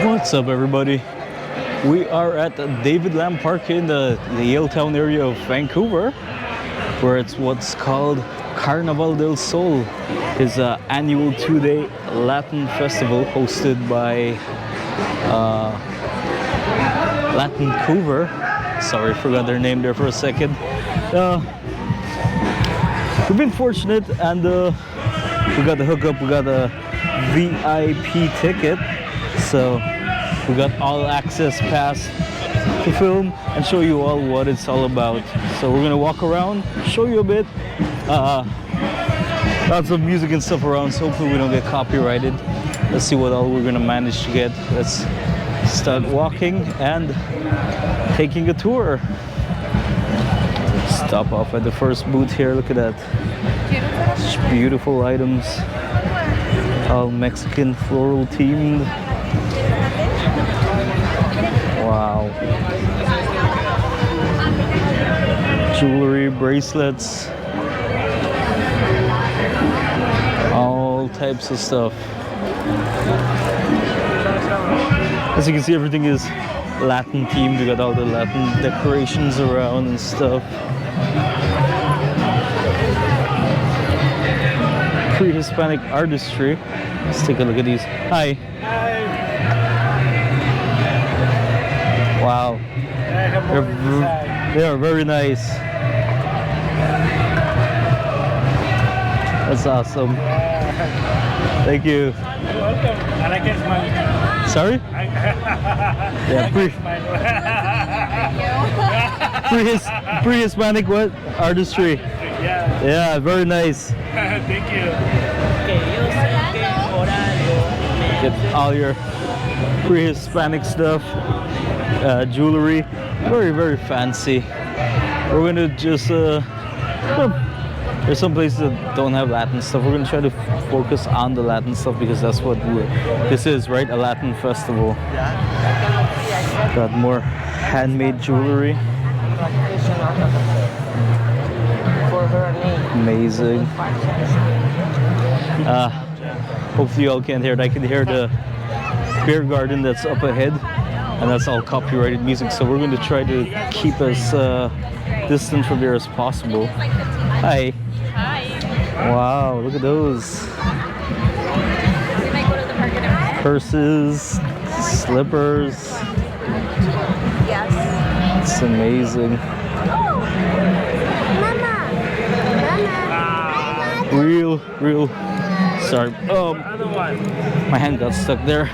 What's up, everybody? We are at the David Lamb Park in the Yaletown area of Vancouver, where it's what's called Carnaval Del Sol. It's an annual 2-day Latin festival hosted by Latin Vancouver. Sorry, forgot their name there for a second. We've been fortunate and we got the hookup. We got a VIP ticket, so we got all access pass to film and show you all what it's all about. So we're gonna walk around, show you a bit. Lots of music and stuff around, so hopefully we don't get copyrighted. Let's see what all we're gonna manage to get. Let's start walking and taking a tour. Stop off at the first booth here. Look at that. Such beautiful items. All Mexican floral themed. Wow. Jewelry, bracelets. All types of stuff. As you can see, everything is Latin themed. We got all the Latin decorations around and stuff. Pre-Hispanic artistry. Let's take a look at these. Hi. Hi. Wow. They are very nice. That's awesome. Thank you. You're welcome. And I can smile. Sorry? Yeah, pre-Hispanic what? Artistry. Yeah. Yeah, very nice. Thank you. Get all your pre-Hispanic stuff, jewelry, very, very fancy. We're gonna just, well, there's some places that don't have Latin stuff. We're gonna try to focus on the Latin stuff because that's what this is, right? A Latin festival. Got more handmade jewelry. Amazing. Hopefully you all can't hear it. I can hear the beer garden that's up ahead, and that's all copyrighted music, so we're going to try to keep as distant from there as possible. Hi. Hi. Wow, look at those. Purses, slippers. Yes. It's amazing. Real, sorry. My hand got stuck there.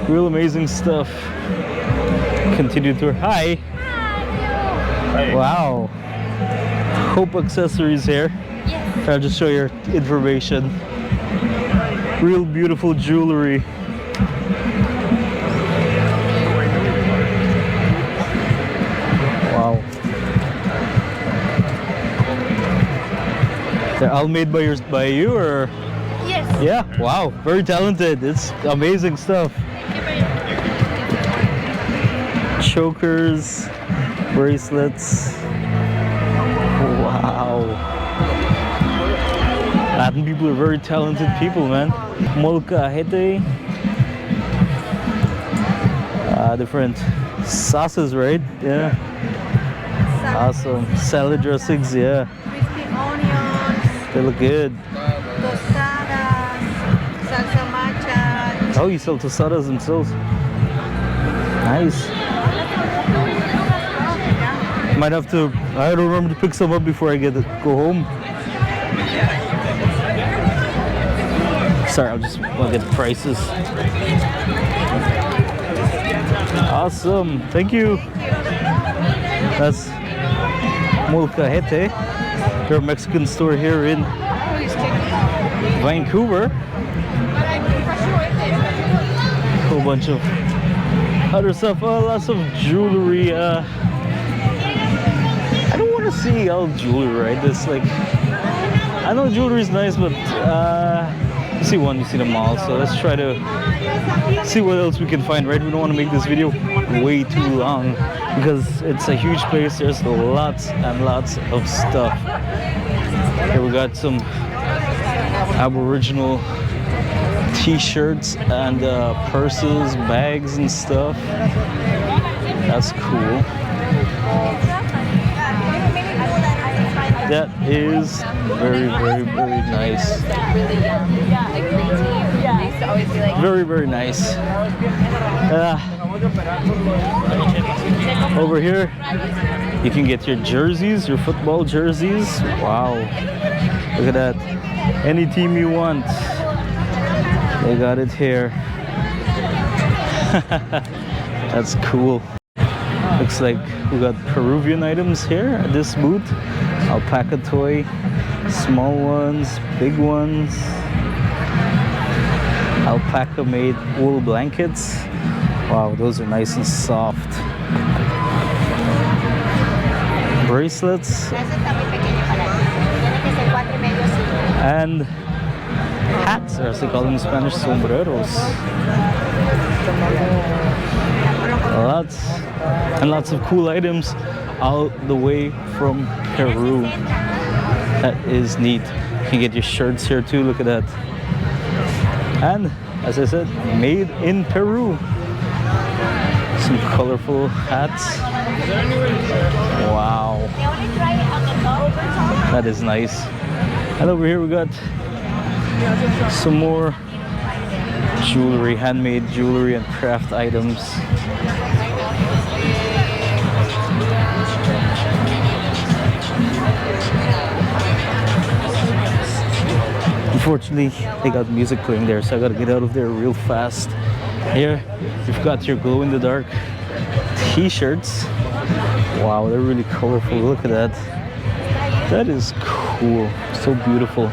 Real amazing stuff. Continue tour. Hi. Hi. Wow. Hope accessories here. Yes. I'll just show your information. Real beautiful jewelry. Wow. They're all made by you or? Yes. Yeah. Wow. Very talented. It's amazing stuff. Chokers, bracelets. Wow. Latin people are very talented people, man. Molcajete. Different sauces, right? Yeah. Awesome. Salad dressings, yeah. Crispy onions. They look good. Tostadas. Salsa matcha. Oh, you sell tostadas themselves. Nice. Might have to, I don't remember to pick some up before I go home. Sorry, I'll just want to get the prices. Awesome, thank you. That's Molcajete. They're a Mexican store here in Vancouver. A whole bunch of other stuff, lots of jewelry. I don't want to see all jewelry, right? It's like, I know jewelry is nice, but you see one, you see them all. So let's try to see what else we can find, right? We don't want to make this video way too long because it's a huge place. There's lots and lots of stuff. Here we got some Aboriginal t-shirts and purses, bags and stuff. That's cool. That is very, very, very nice. Very, very nice. Over here, you can get your jerseys, your football jerseys. Wow. Look at that. Any team you want. They got it here. That's cool. Looks like we got Peruvian items here at this booth. Alpaca toy, small ones, big ones. Alpaca made wool blankets. Wow, those are nice and soft. Bracelets. And hats, or as they call them in Spanish, sombreros. Lots and lots of cool items all the way from Peru. That is neat. You can get your shirts here too, look at that. And as I said, made in Peru. Some colorful hats. Wow. That is nice. And over here we got some more jewelry, handmade jewelry and craft items. Unfortunately, they got music playing there, so I gotta get out of there real fast. Here, you've got your glow-in-the-dark t-shirts. Wow, they're really colorful. Look at that. That is cool. So beautiful.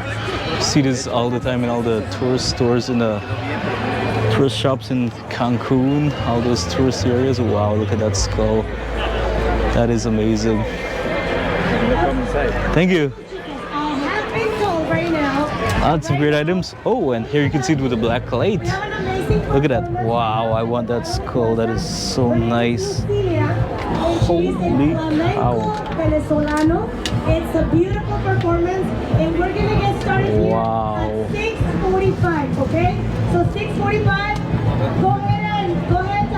You see this all the time in all the tourist stores, in the tourist shops in Cancun, all those tourist areas. Wow, look at that skull. That is amazing. Thank you. Lots of great items. Oh, and here you can see it with the black light. Look at that. Wow, I want that skull. That is so nice. Holy cow. It's a beautiful performance, and we're gonna get started here at 6:45, okay? So 6:45, go ahead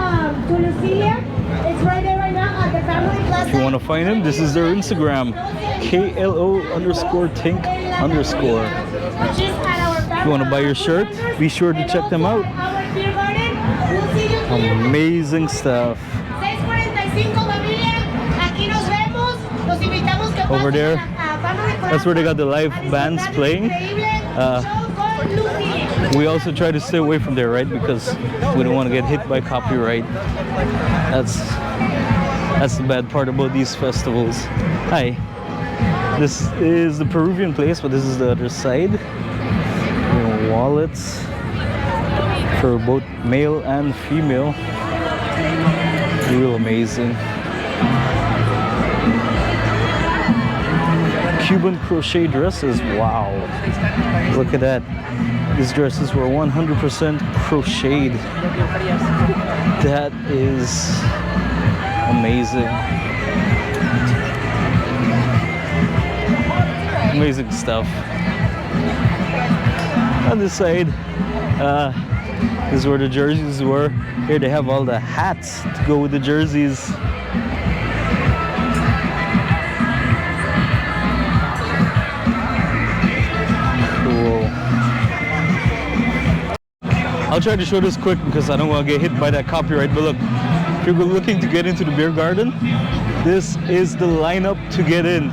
to Lucilia. It's right there right now at the family plaza. If you want to find him, this is their Instagram, KLO_Tink_. If you want to buy your shirt, be sure to check them out. Amazing stuff. Over there, that's where they got the live bands playing. We also try to stay away from there, right? Because we don't want to get hit by copyright. That's the bad part about these festivals. Hi. This is the Peruvian place, but this is the other side. Wallets for both male and female. Real amazing. Cuban crochet dresses. Wow. Look at that. These dresses were 100% crocheted. That is amazing. Amazing stuff. On this side, this is where the jerseys were. Here they have all the hats to go with the jerseys. Cool. I'll try to show this quick because I don't want to get hit by that copyright. But look, if you're looking to get into the beer garden, this is the lineup to get in.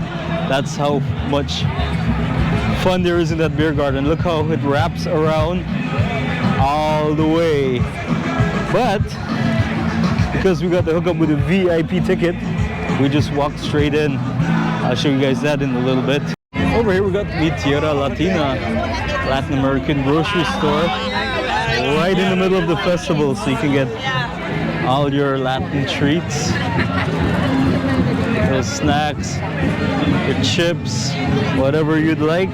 That's how much fun there is in that beer garden. Look how it wraps around all the way. But because we got the hookup with a VIP ticket, we just walked straight in. I'll show you guys that in a little bit. Over here we got the Tierra Latina, Latin American grocery store, right in the middle of the festival, so you can get all your Latin treats, your snacks, your chips, whatever you'd like.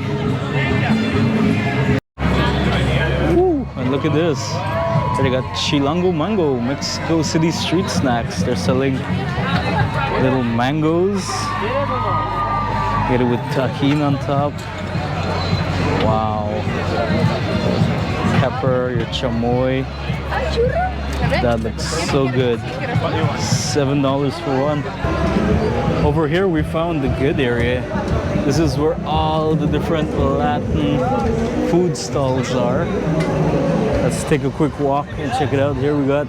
Ooh, and look at this. They got Chilango Mango, Mexico City street snacks. They're selling little mangoes. Get it with tahini on top. Wow. pepper, your chamoy. That looks so good. $7 for one. Over here we found the good area. This is where all the different Latin food stalls are. Let's take a quick walk and check it out. Here we got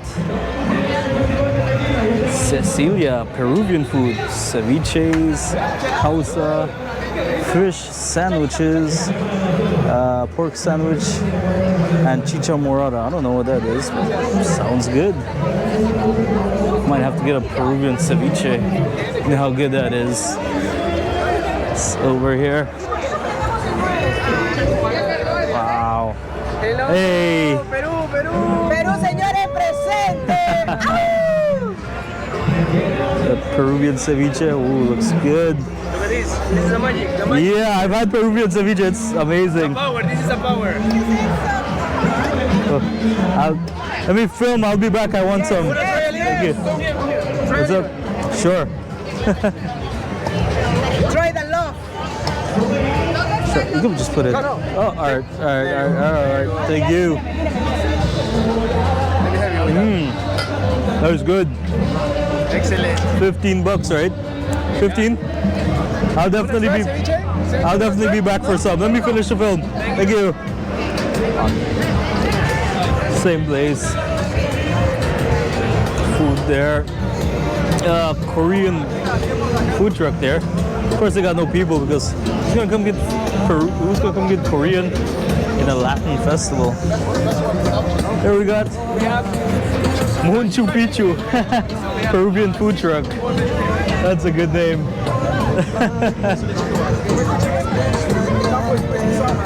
Cecilia, Peruvian food, ceviches, causa, fish sandwiches, pork sandwich, and chicha morada. I don't know what that is, but sounds good. Might have to get a Peruvian ceviche. You know how good that is. It's over here. Wow. Hey. Perú, señores, presente. The Peruvian ceviche, ooh, looks good. Look at this. This is the magic. The magic. Yeah, I've had Peruvian ceviche. It's amazing. Power. This is the power. Let me film. I'll be back. I want some. Thank you. What's up? Sure. Try the love. Sure. You can just put it. Oh, all right. Thank you. That was good. Excellent. $15, right? 15. I'll definitely be back for some. Let me finish the film. Thank you. Same place. Food there. Korean food truck there. Of course, they got no people because who's gonna come get Korean in a Latin festival? Here we got Machu Picchu, Peruvian food truck. That's a good name.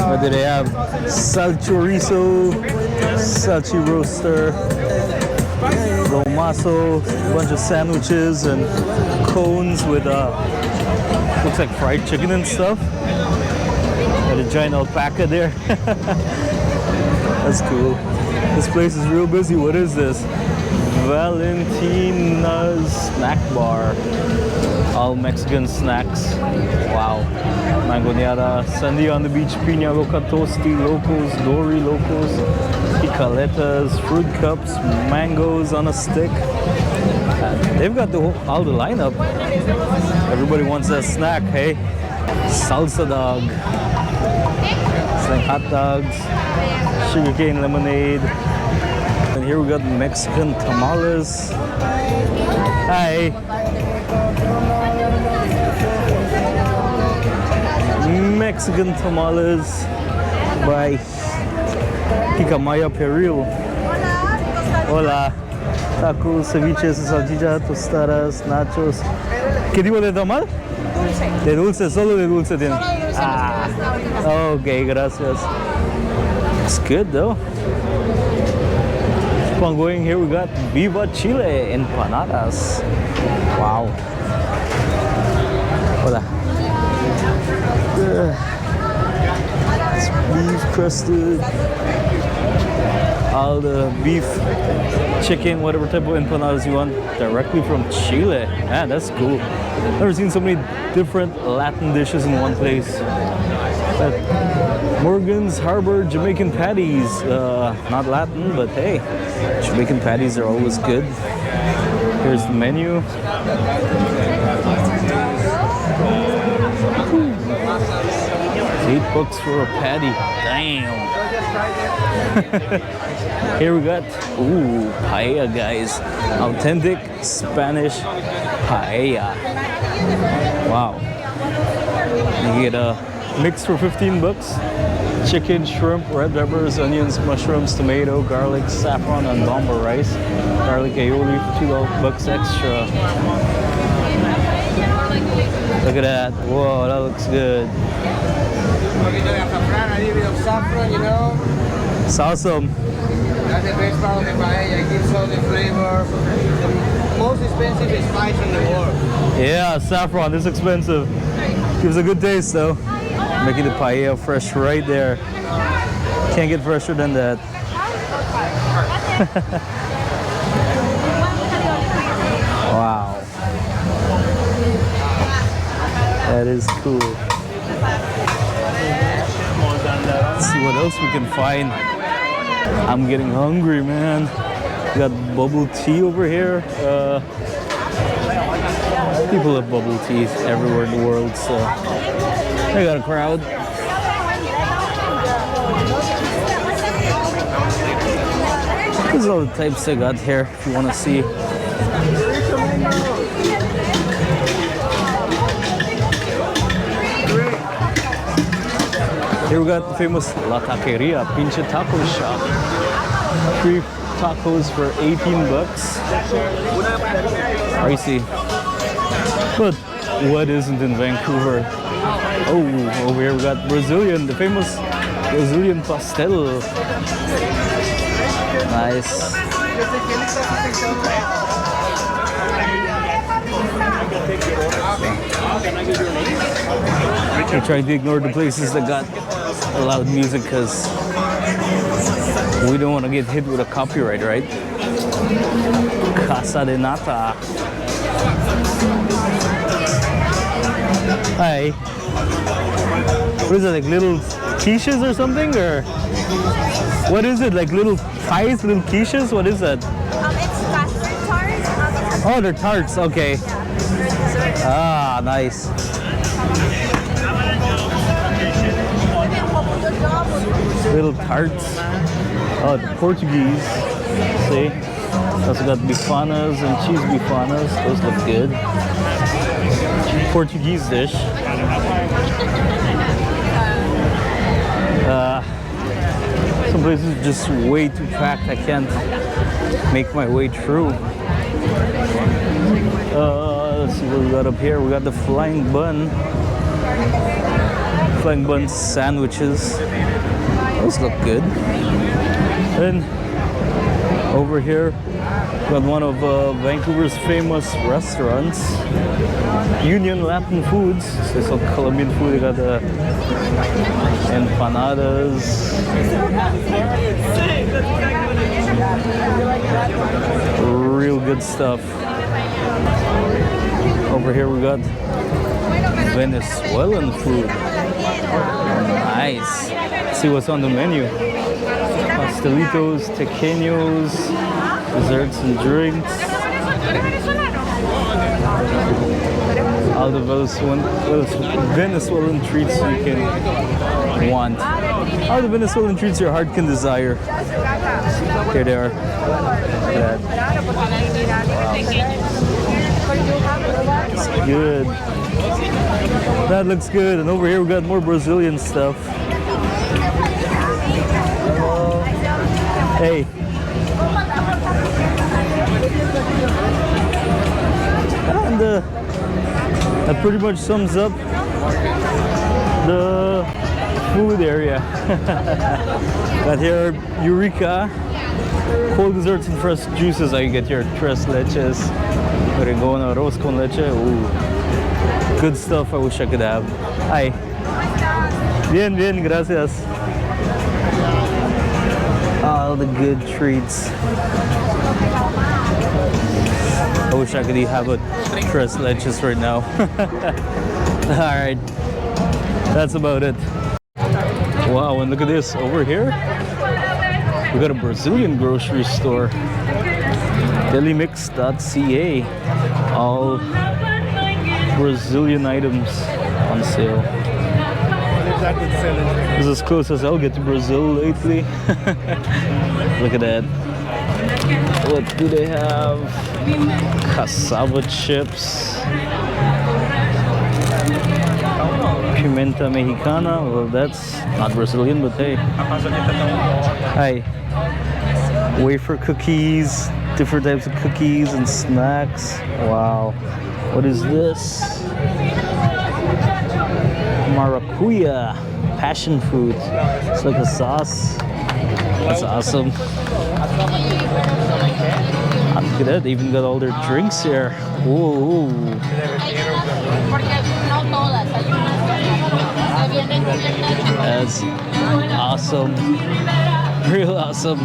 What do they have? Sal chorizo, salchi roaster, lomaso, a bunch of sandwiches and cones with looks like fried chicken and stuff. Got a giant alpaca there. That's cool. This place is real busy. What is this? Valentina's Snack Bar. All Mexican snacks. Wow. Mangoneada, Sunday on the beach, piña loca, tosti, locos, dory locos, picaletas, fruit cups, mangoes on a stick. They've got all the lineup. Everybody wants a snack, hey? Salsa dog. It's like hot dogs, sugarcane lemonade. And here we got Mexican tamales. Hi. Mexican tamales by Hikamaya Peril. Hola. Tacos, ceviches, salchicha, tostadas, nachos. ¿Qué tipo de tamal? Dulce. De dulce, solo de dulce tiene. Ah, okay, gracias. It's good though. Keep on going. Here we got Viva Chile empanadas. Wow. Hola. It's beef crusted. All the beef, chicken, whatever type of empanadas you want, directly from Chile. Man, that's cool. Never seen so many different Latin dishes in one place. But Morgan's Harbor Jamaican patties. Not Latin, but hey, Jamaican patties are always good. Here's the menu. $8 for a patty. Damn. Here we got, paella, guys. Authentic Spanish paella. Wow. You get a mix for $15. Chicken, shrimp, red peppers, onions, mushrooms, tomato, garlic, saffron, and bomba rice. Garlic aioli for $2 extra. Look at that. Whoa, that looks good. Saffron, you know, It's awesome. that's the best part of the paella. It gives all the flavor. The most expensive spice in the world. Yeah, saffron is expensive. Gives a good taste though. Making the paella fresh right there. Can't get fresher than that. Wow. That is cool. Let's see what else we can find. I'm getting hungry, man. We got bubble tea over here. People have bubble tea everywhere in the world, so they got a crowd. These are all the types I got here if you want to see. Here we got the famous La Taqueria, Pinche Taco Shop. 3 tacos for 18 bucks. Pricey. But what isn't in Vancouver? Oh, over here we got Brazilian, the famous Brazilian pastel. Nice. I trying to ignore the places that got loud music because we don't want to get hit with a copyright, right? Casa de Nata. Hi. What is it, like little quiches or something? Or what is it, like little pies, little quiches? What is that? It's custard tarts. Oh, they're tarts, okay. Ah, nice. Little tarts. Oh, the Portuguese. See? Also got bifanas and cheese bifanas. Those look good. Portuguese dish. Some places are just way too packed. I can't make my way through. Let's see what we got up here. We got the flying bun sandwiches. Those look good. Then over here, we got one of Vancouver's famous restaurants, Union Latin Foods. So it's all Colombian food. They got the empanadas. Real good stuff. Over here we got Venezuelan food. Nice. Let's see what's on the menu. Pastelitos, tequeños, desserts and drinks. All the Venezuelan treats you can want. All the Venezuelan treats your heart can desire. Here they are. Look at that. It's good. That looks good. And over here we got more Brazilian stuff. Hey. And that pretty much sums up the food area. Got here Eureka, cold desserts and fresh juices. I get your tres leches. Oregano, arroz con leche. Ooh. Good stuff I wish I could have. Hi. Bien, bien, gracias. All the good treats. I wish I could have a tres leches right now. Alright. That's about it. Wow, and look at this. Over here, we got a Brazilian grocery store. Delimix.ca. All Brazilian items on sale. This is as close as I'll get to Brazil lately. Look at that. What do they have? Cassava chips. Pimenta Mexicana. Well, that's not Brazilian, but hey. Hi. Wafer cookies. Different types of cookies and snacks. Wow. What is this? Maracuya. Passion fruit. It's like a sauce. That's awesome. Look at that. They even got all their drinks here. Whoa. That's awesome. Real awesome.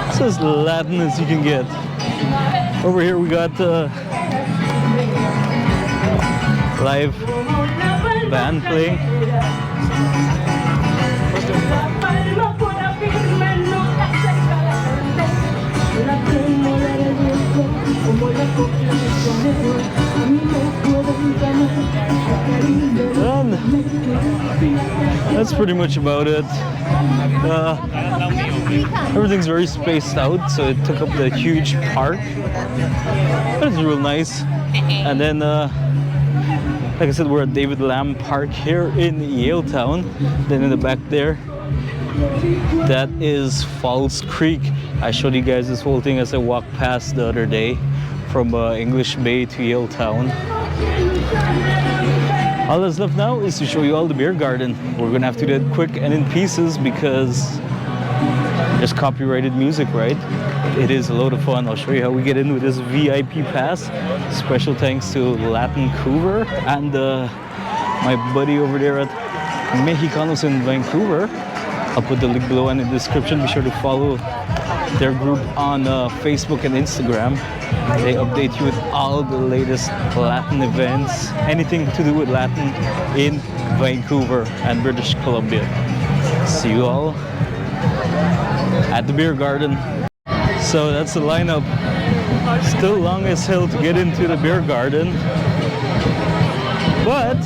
It's as Latin as you can get. Over here we got live band playing. pretty much about it. Everything's very spaced out, so it took up the huge park. But it's real nice. And then, like I said, we're at David Lamb Park here in Yaletown. Then in the back there, that is Falls Creek. I showed you guys this whole thing as I walked past the other day from English Bay to Yaletown. All that's left now is to show you all the beer garden. We're gonna have to do it quick and in pieces because there's copyrighted music, right? It is a load of fun. I'll show you how we get in with this VIP pass. Special thanks to Vancouver and my buddy over there at Mexicanos En Vancouver. I'll put the link below in the description. Be sure to follow their group on Facebook and Instagram. They update you with all the latest Latin events, anything to do with Latin in Vancouver and British Columbia. See you all at the beer garden. So that's the lineup. Still long as hell to get into the beer garden, but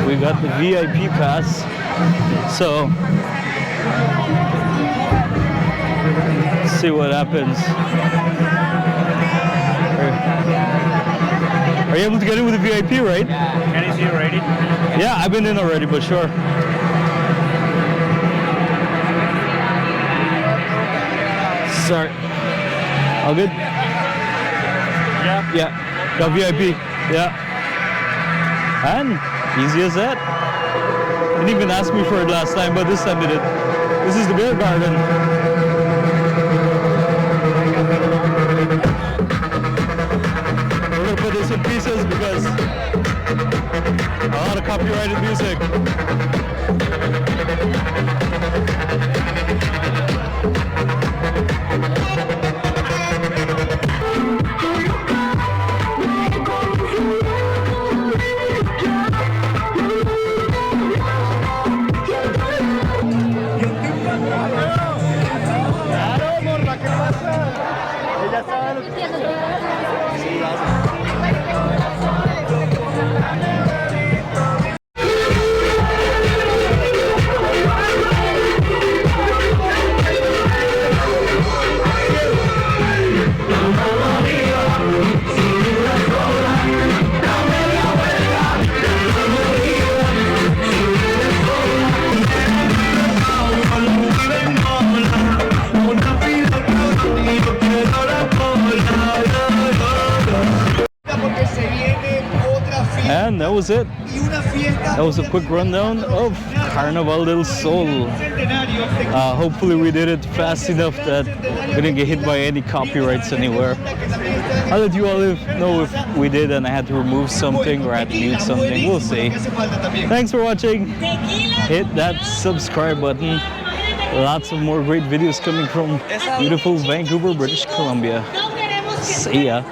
we got the VIP pass, so let's see what happens. Are you able to get in with the VIP, right? Can you see already? Yeah, I've been in already, but sure. Sorry. All good? Yeah. Yeah. Got VIP. Yeah. And easy as that. Didn't even ask me for it last time, but this time they did. This is the beer garden. We're gonna put this in pieces because a lot of copyrighted music. And that was it. That was a quick rundown of Carnaval Del Sol. Hopefully we did it fast enough that we didn't get hit by any copyrights anywhere. I'll let you all know if we did and I had to remove something or I had to mute something. We'll see. Thanks for watching. Hit that subscribe button. Lots of more great videos coming from beautiful Vancouver, British Columbia. See ya.